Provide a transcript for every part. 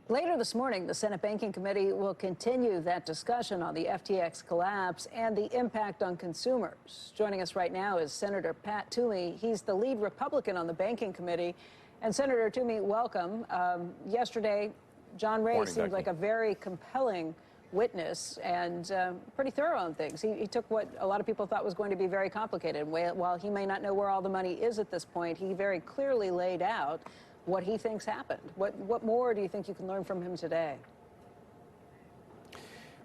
Later this morning, the Senate Banking Committee will continue that discussion on the FTX collapse and the impact on consumers. Joining us right now is Senator Pat Toomey. He's the lead Republican on the Banking Committee. And Senator Toomey, welcome. Yesterday, John Ray seemed like a very compelling witness and pretty thorough on things. He took what a lot of people thought was going to be very complicated. While he may not know where all the money is at this point, he very clearly laid out what he thinks happened. What more do you think you can learn from him today?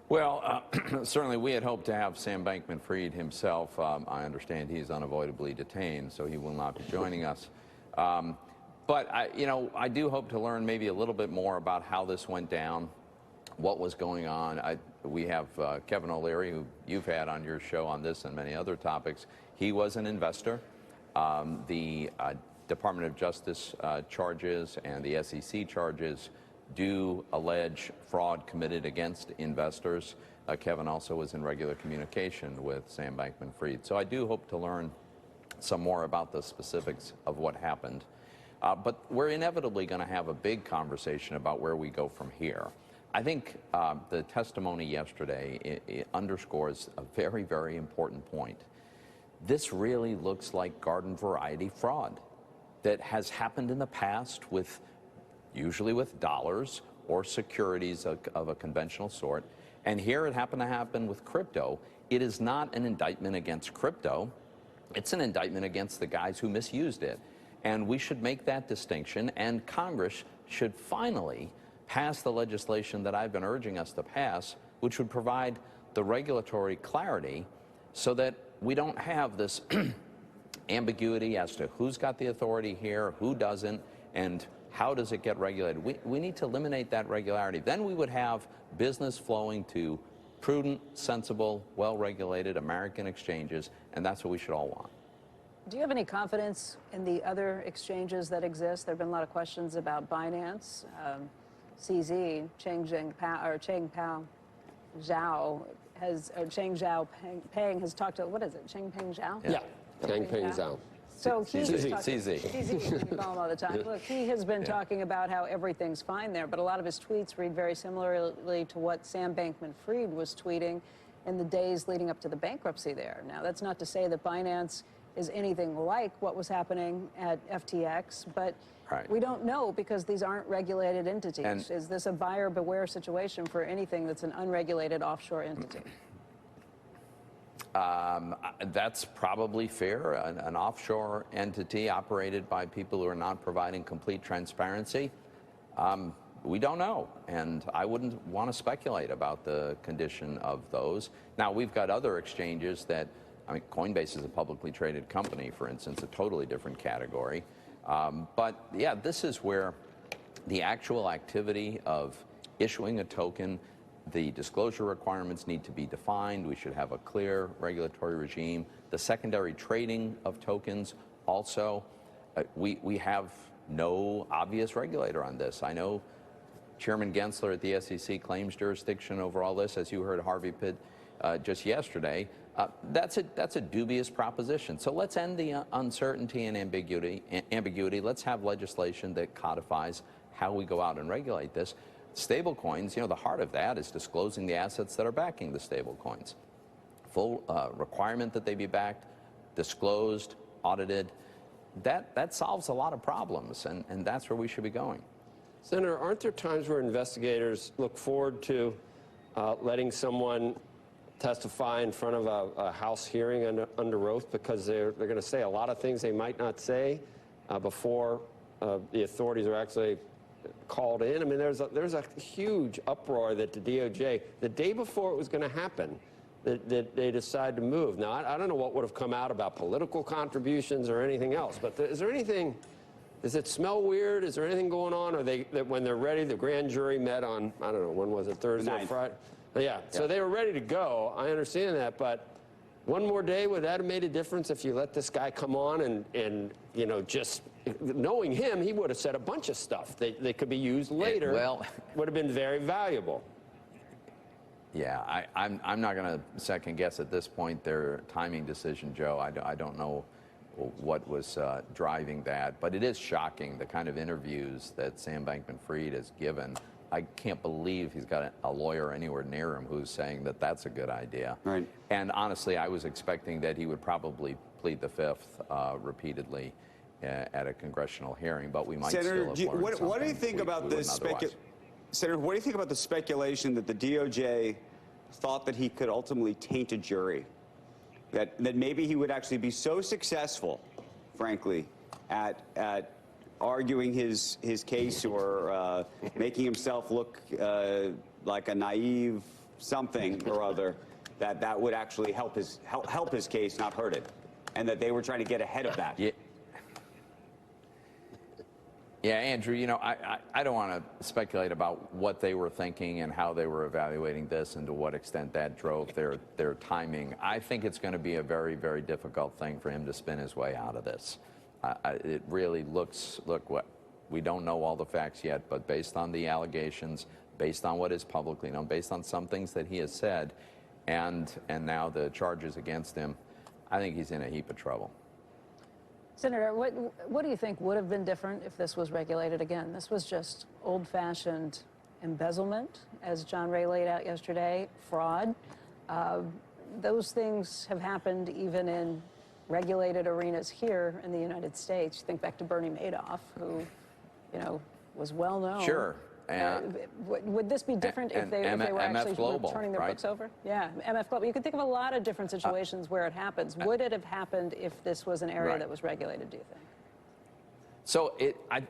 Well, certainly we had hoped to have Sam Bankman-Fried himself. I understand he's unavoidably detained, so he will not be joining us. But I do hope to learn maybe a little bit more about how this went down, what was going on. We have Kevin O'Leary, who you've had on your show on this and many other topics. He was an investor. The Department of Justice charges and the SEC charges do allege fraud committed against investors. Kevin also was in regular communication with Sam Bankman-Fried. So I do hope to learn some more about the specifics of what happened. But we're inevitably going to have a big conversation about where we go from here. I think the testimony yesterday it underscores a very, very important point. This really looks like garden variety fraud that has happened in the past usually with dollars or securities of a conventional sort. And here it happened to happen with crypto. It is not an indictment against crypto. It's an indictment against the guys who misused it. And we should make that distinction, and Congress should finally pass the legislation that I've been urging us to pass, which would provide the regulatory clarity so that we don't have this ambiguity as to who's got the authority here, who doesn't, and how does it get regulated. We need to eliminate that regularity. Then we would have business flowing to prudent, sensible, well-regulated American exchanges, and that's what we should all want. Do you have any confidence in the other exchanges that exist? There have been a lot of questions about Binance. CZ, Cheng Xiaopeng has talked to, what is it, Chengpeng Zhao? Yeah, Chengpeng Zhao. So he's CZ. CZ, you call him all the time. Look, he has been talking about how everything's fine there, but a lot of his tweets read very similarly to what Sam Bankman-Fried was tweeting in the days leading up to the bankruptcy there. Now, that's not to say that Binance is anything like what was happening at FTX, but we don't know because these aren't regulated entities. And is this a buyer beware situation for anything that's an unregulated offshore entity? That's probably fair. An offshore entity operated by people who are not providing complete transparency. We don't know, and I wouldn't want to speculate about the condition of those. Now, we've got other exchanges that, I mean, Coinbase is a publicly traded company, for instance, a totally different category. But yeah, this is where the actual activity of issuing a token, the disclosure requirements need to be defined. We should have a clear regulatory regime. The secondary trading of tokens also, we have no obvious regulator on this. I know Chairman Gensler at the SEC claims jurisdiction over all this, as you heard Harvey Pitt just yesterday. That's a dubious proposition. So let's end the uncertainty and ambiguity. Let's have legislation that codifies how we go out and regulate this. Stablecoins, the heart of that is disclosing the assets that are backing the stablecoins. Full requirement that they be backed, disclosed, audited. That solves a lot of problems, and that's where we should be going. Senator, aren't there times where investigators look forward to letting someone testify in front of a House hearing under oath because they're going to say a lot of things they might not say before the authorities are actually called in? I mean, there's a huge uproar that the DOJ, the day before it was going to happen, that they decided to move. Now, I don't know what would have come out about political contributions or anything else, but is there anything, does it smell weird? Is there anything going on? Or that when they're ready, the grand jury met on, I don't know, when was it, Thursday or Friday? Yeah, so they were ready to go. I understand that, but one more day, would that have made a difference if you let this guy come on and just knowing him, he would have said a bunch of stuff that could be used later, would have been very valuable. Yeah, I'm not going to second guess at this point their timing decision, Joe. I don't know what was driving that, but it is shocking the kind of interviews that Sam Bankman-Fried has given. I can't believe he's got a lawyer anywhere near him who's saying that that's a good idea. Right. And honestly, I was expecting that he would probably plead the fifth repeatedly at a congressional hearing, but we might Senator, still have learned what do you think about this? Senator, what do you think about the speculation that the DOJ thought that he could ultimately taint a jury? That maybe he would actually be so successful, frankly, at arguing his case or making himself look like a naive something or other, that would actually help his case, not hurt it, and that they were trying to get ahead of that. Yeah, Andrew, you know, I don't want to speculate about what they were thinking and how they were evaluating this and to what extent that drove their timing. I think it's going to be a very, very difficult thing for him to spin his way out of this. It really looks, we don't know all the facts yet, but based on the allegations, based on what is publicly known, based on some things that he has said, and now the charges against him, I think he's in a heap of trouble. Senator, what do you think would have been different if this was regulated again? This was just old-fashioned embezzlement, as John Ray laid out yesterday, fraud. Those things have happened even in regulated arenas here in the United States. Think back to Bernie Madoff, who, you know, was well known. Sure. Would this be different if they were actually turning their books over? Yeah, MF Global. You could think of a lot of different situations where it happens. Would it have happened if this was an area that was regulated, do you think? So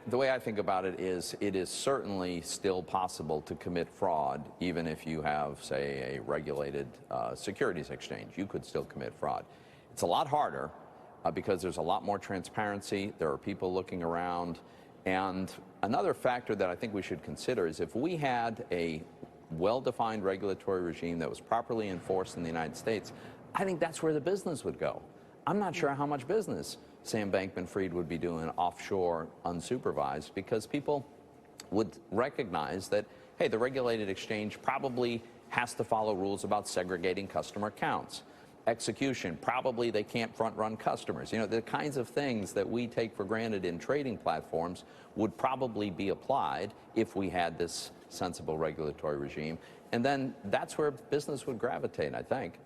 the way I think about it is certainly still possible to commit fraud, even if you have, say, a regulated securities exchange. You could still commit fraud. It's a lot harder because there's a lot more transparency. There are people looking around. And another factor that I think we should consider is if we had a well-defined regulatory regime that was properly enforced in the United States, I think that's where the business would go. I'm not sure how much business Sam Bankman-Fried would be doing offshore unsupervised, because people would recognize that, hey, the regulated exchange probably has to follow rules about segregating customer accounts. Execution, probably they can't front-run customers. You know, the kinds of things that we take for granted in trading platforms would probably be applied if we had this sensible regulatory regime. And then that's where business would gravitate, I think.